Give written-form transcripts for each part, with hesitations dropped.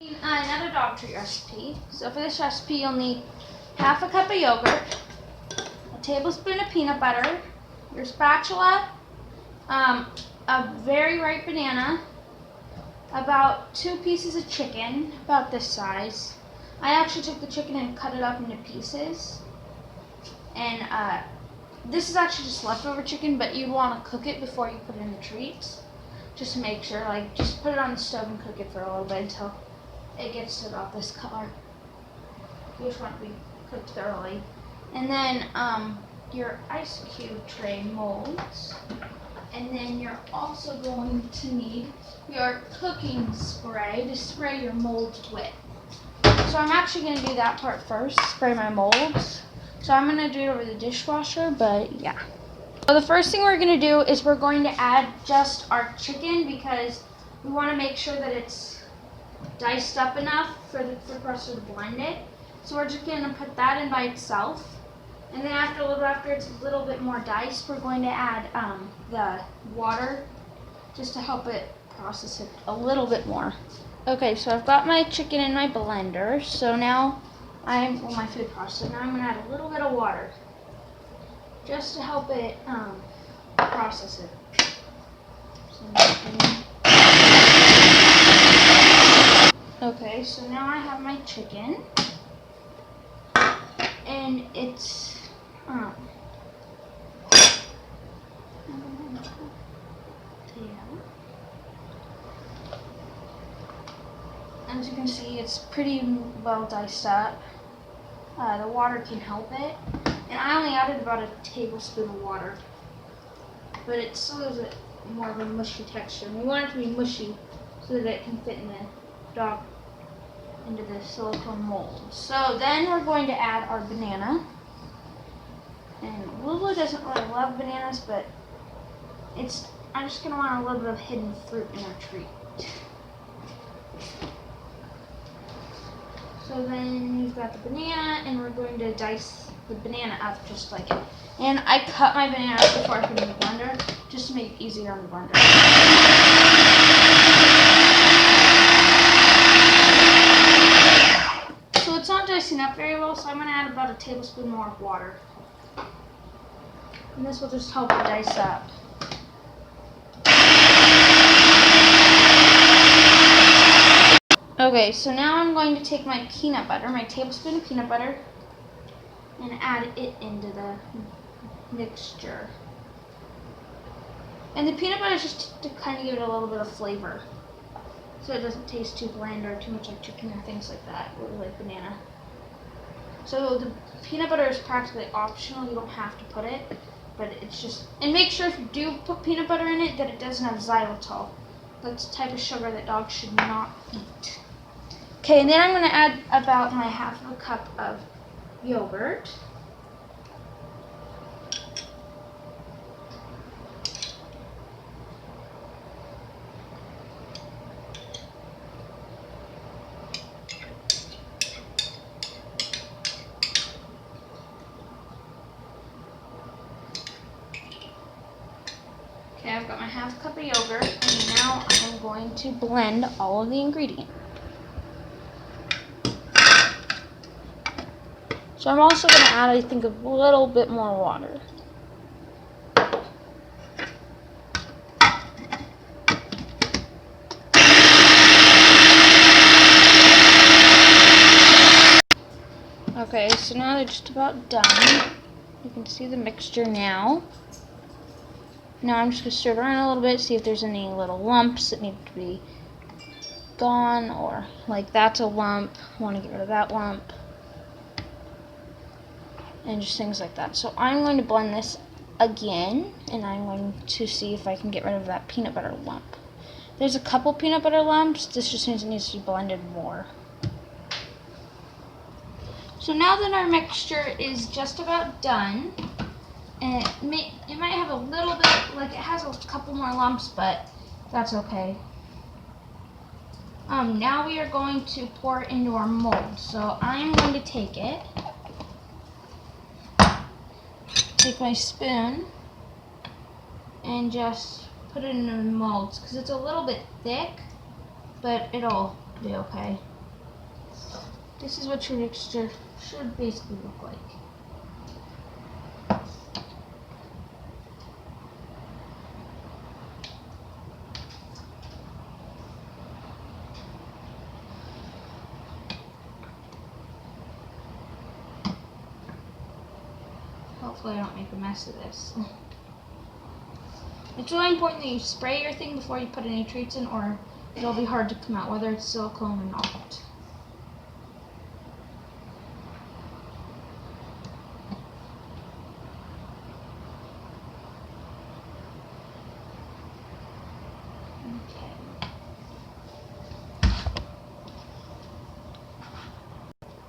Another dog treat recipe. So for this recipe, you'll need half a cup of yogurt, a tablespoon of peanut butter, your spatula, a very ripe banana, about 2 pieces of chicken, about this size. I actually took the chicken and cut it up into pieces. And this is actually just leftover chicken, but you'd want to cook it before you put it in the treats. Just to make sure, just put it on the stove and cook it for a little bit until it gets to about this color. You just want it to be cooked thoroughly. And then your ice cube tray molds. And then you're also going to need your cooking spray to spray your molds with. So I'm actually going to do that part first, spray my molds. So I'm going to do it over the dishwasher, but yeah. So the first thing we're going to do is we're going to add just our chicken because we want to make sure that it's diced up enough for us to blend it. So we're just going to put that in by itself. And then after it's a little bit more diced, we're going to add the water just to help it process it a little bit more. Okay, so I've got my chicken in my blender. So now my food processor. Now I'm going to add a little bit of water just to help it process it. Okay, so now I have my chicken, and it's as you can see, it's pretty well diced up. The water can help it, and I only added about a tablespoon of water, but it still gives it more of a mushy texture. We want it to be mushy so that it can fit into the silicone mold. So then we're going to add our banana. And Lulu doesn't really love bananas, but I'm just going to want a little bit of hidden fruit in our treat. So then you've got the banana, and we're going to dice the banana up just like it. And I cut my banana up before I put it in the blender, just to make it easier on the blender. So it's not dicing up very well, so I'm going to add about a tablespoon more of water. And this will just help it dice up. Okay, so now I'm going to take my peanut butter, my tablespoon of peanut butter, and add it into the mixture. And the peanut butter is just to kind of give it a little bit of flavor, so it doesn't taste too bland or too much like chicken or things like that, or like banana. So the peanut butter is practically optional, you don't have to put it, but it's just, and make sure if you do put peanut butter in it that it doesn't have xylitol. That's the type of sugar that dogs should not eat. Okay, and then I'm going to add about my half of a cup of yogurt. Okay, I've got my half cup of yogurt, and now I'm going to blend all of the ingredients. So I'm also going to add, I think, a little bit more water. Okay, so now they're just about done. You can see the mixture now. Now I'm just going to stir it around a little bit, see if there's any little lumps that need to be gone, or like that's a lump, I want to get rid of that lump, and just things like that. So I'm going to blend this again, and I'm going to see if I can get rid of that peanut butter lump. There's a couple peanut butter lumps, this just means it needs to be blended more. So now that our mixture is just about done, and it might have a little bit, like it has a couple more lumps, but that's okay. Now we are going to pour it into our mold. So I'm going to take my spoon, and just put it in the molds, because it's a little bit thick, but it'll be okay. This is what your mixture should basically look like. Hopefully I don't make a mess of this. It's really important that you spray your thing before you put any treats in, or it'll be hard to come out, whether it's silicone or not. Okay.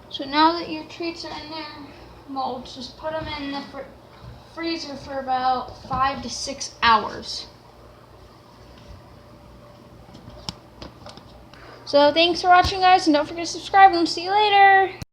So now that your treats are in their molds, just put them in the freezer for about 5 to 6 hours. So thanks for watching, guys, and don't forget to subscribe, and we'll see you later.